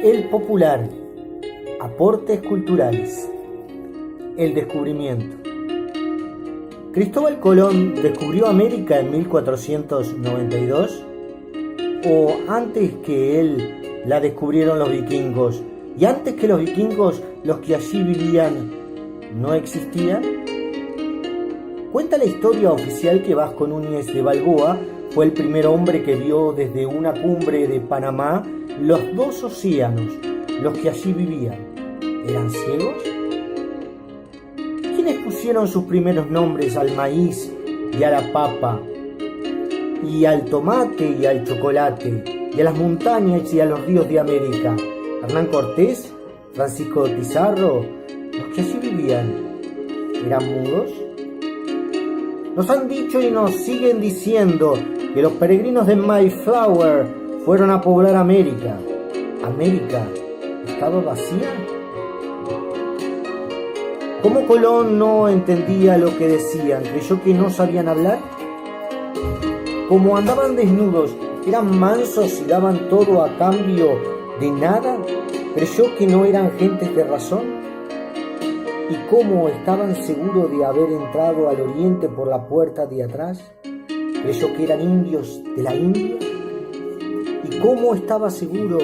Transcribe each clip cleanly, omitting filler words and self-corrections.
El popular, aportes culturales, el descubrimiento. ¿Cristóbal Colón descubrió América en 1492? ¿O antes que él la descubrieron los vikingos? ¿Y antes que los vikingos los que allí vivían no existían? Cuenta la historia oficial que Vasco Núñez de Balboa fue el primer hombre que vio desde una cumbre de Panamá los dos océanos, los que allí vivían. ¿Eran ciegos? ¿Quiénes pusieron sus primeros nombres al maíz y a la papa, y al tomate y al chocolate, y a las montañas y a los ríos de América? ¿Hernán Cortés? ¿Francisco Pizarro? ¿Los que allí vivían eran mudos? Nos han dicho y nos siguen diciendo que los peregrinos de Mayflower fueron a poblar América. ¿América estaba vacía? ¿Cómo Colón no entendía lo que decían? ¿Creyó que no sabían hablar? Como andaban desnudos, eran mansos y daban todo a cambio de nada, ¿creyó que no eran gentes de razón? ¿Y cómo estaban seguros de haber entrado al oriente por la puerta de atrás? ¿Creyó que eran indios de la India? ¿Y cómo estaba seguro?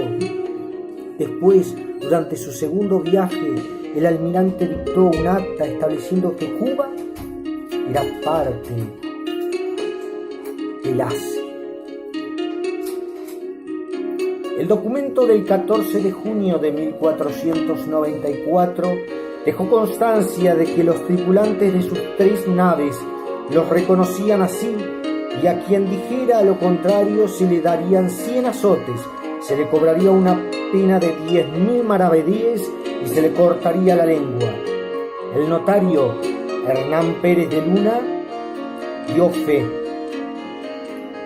Después, durante su segundo viaje, el almirante dictó un acta estableciendo que Cuba era parte del Asia. El documento del 14 de junio de 1494 dejó constancia de que los tripulantes de sus 3 naves los reconocían así, y a quien dijera lo contrario se le darían 100 azotes, se le cobraría una pena de 10.000 maravedíes y se le cortaría la lengua. El notario Hernán Pérez de Luna dio fe,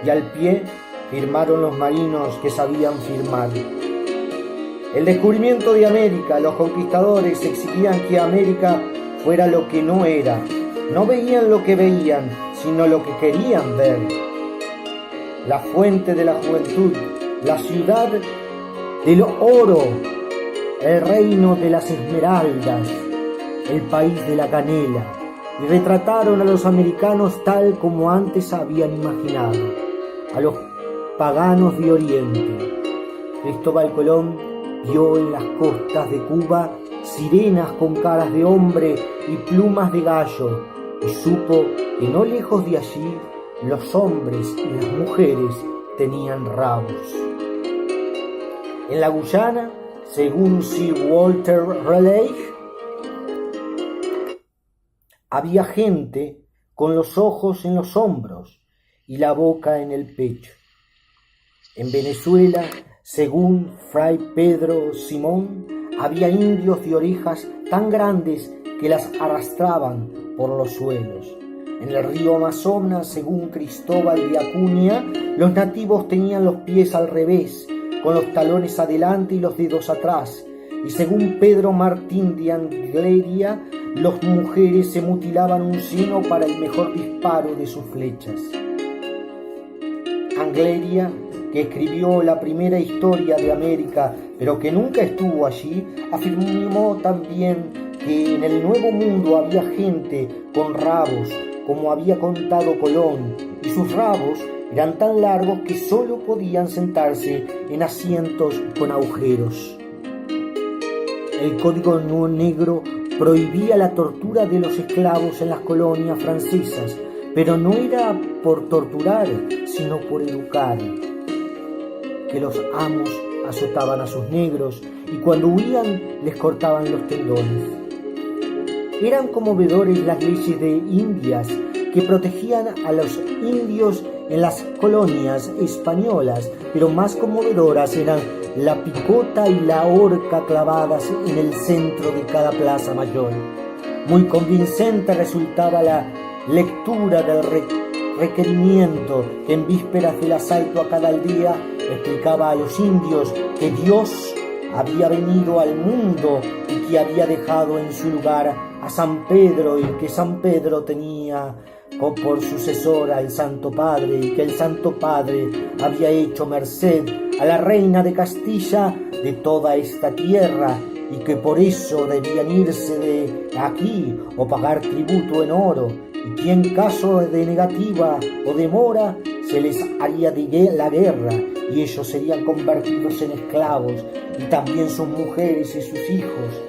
y al pie firmaron los marinos que sabían firmar. El descubrimiento de América, los conquistadores exigían que América fuera lo que no era. No veían lo que veían, sino lo que querían ver. La fuente de la juventud, la ciudad del oro, el reino de las esmeraldas, el país de la canela, y retrataron a los americanos tal como antes habían imaginado, a los paganos de Oriente. Cristóbal Colón vio en las costas de Cuba sirenas con caras de hombre y plumas de gallo, y supo que no lejos de allí los hombres y las mujeres tenían rabos. En la Guyana, según Sir Walter Raleigh, había gente con los ojos en los hombros y la boca en el pecho. En Venezuela, según Fray Pedro Simón, había indios de orejas tan grandes que las arrastraban por los suelos. En el río Amazonas, según Cristóbal de Acuña, los nativos tenían los pies al revés, con los talones adelante y los dedos atrás. Y según Pedro Martín de Angleria, las mujeres se mutilaban un seno para el mejor disparo de sus flechas. Angleria, que escribió la primera historia de América, pero que nunca estuvo allí, afirmó también que en el Nuevo Mundo había gente con rabos, como había contado Colón, y sus rabos eran tan largos que solo podían sentarse en asientos con agujeros. El Código Negro prohibía la tortura de los esclavos en las colonias francesas, pero no era por torturar, sino por educar. Que los amos azotaban a sus negros y cuando huían les cortaban los tendones. Eran conmovedores las leyes de Indias que protegían a los indios en las colonias españolas, pero más conmovedoras eran la picota y la horca clavadas en el centro de cada plaza mayor. Muy convincente resultaba la lectura del requerimiento que en vísperas del asalto a cada aldea explicaba a los indios que Dios había venido al mundo y que había dejado en su lugar a San Pedro, y que San Pedro tenía por sucesora al Santo Padre, y que el Santo Padre había hecho merced a la reina de Castilla de toda esta tierra, y que por eso debían irse de aquí o pagar tributo en oro, y que en caso de negativa o demora se les haría la guerra, y ellos serían convertidos en esclavos, y también sus mujeres y sus hijos.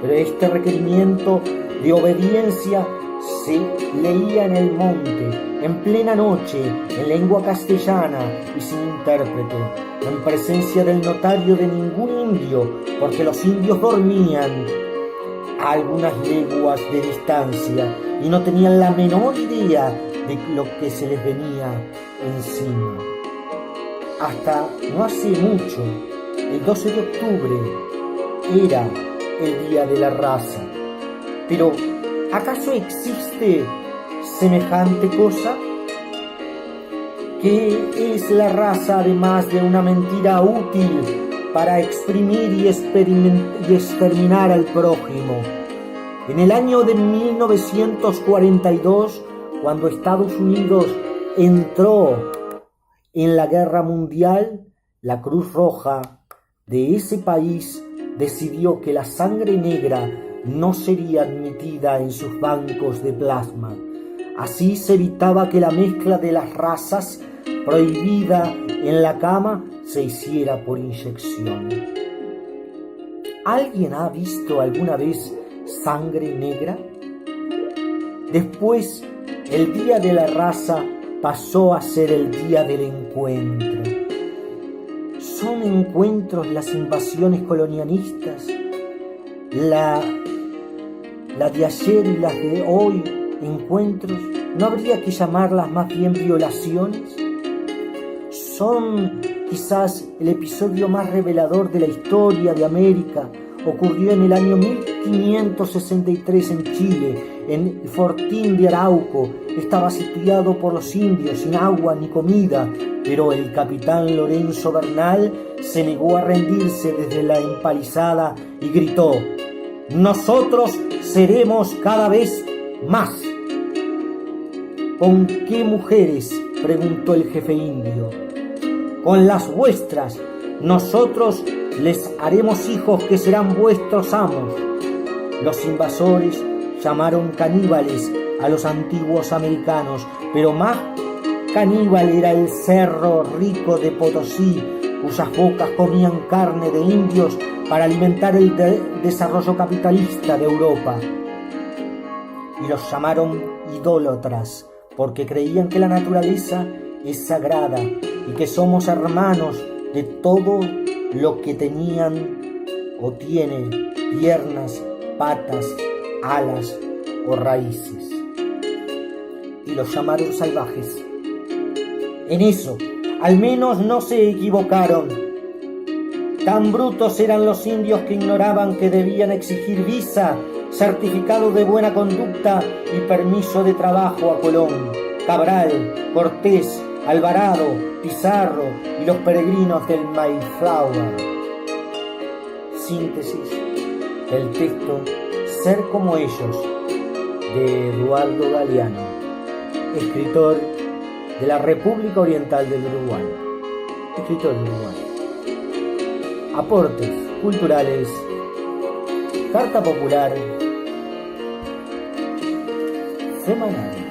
Pero este requerimiento de obediencia se leía en el monte, en plena noche, en lengua castellana y sin intérprete, en presencia del notario de ningún indio, porque los indios dormían a algunas leguas de distancia y no tenían la menor idea de lo que se les venía encima. Hasta no hace mucho, el 12 de octubre, era el Día de la Raza. Pero, ¿acaso existe semejante cosa? ¿Qué es la raza además de una mentira útil para exprimir y exterminar al prójimo? En el año de 1942, cuando Estados Unidos entró en la Guerra Mundial, la Cruz Roja de ese país decidió que la sangre negra no sería admitida en sus bancos de plasma. Así se evitaba que la mezcla de las razas prohibida en la cama se hiciera por inyección. ¿Alguien ha visto alguna vez sangre negra? Después, el Día de la Raza pasó a ser el Día del Encuentro. ¿Son encuentros las invasiones colonialistas? La de ayer y las de hoy, encuentros, ¿no habría que llamarlas más bien violaciones? Son quizás el episodio más revelador de la historia de América. Ocurrió en el año 1563 en Chile, en el Fortín de Arauco. Estaba sitiado por los indios, sin agua ni comida, pero el capitán Lorenzo Bernal se negó a rendirse desde la empalizada y gritó: «Nosotros seremos cada vez más». «¿Con qué mujeres?», preguntó el jefe indio. «Con las vuestras. Nosotros les haremos hijos que serán vuestros amos». Los invasores llamaron caníbales a los antiguos americanos, pero más caníbal era el Cerro Rico de Potosí, cuyas bocas comían carne de indios para alimentar el desarrollo capitalista de Europa. Y los llamaron idólatras, porque creían que la naturaleza es sagrada y que somos hermanos de todo lo que tenían o tiene piernas, patas, alas o raíces. Y los llamaron salvajes. En eso, al menos no se equivocaron. Tan brutos eran los indios que ignoraban que debían exigir visa, certificado de buena conducta y permiso de trabajo a Colón, Cabral, Cortés, Alvarado, Pizarro y los peregrinos del Mayflower. Síntesis del texto Ser como ellos, de Eduardo Galeano, escritor de la República Oriental del Uruguay. Escritor de Uruguay. Aportes culturales. Carta Popular semanal.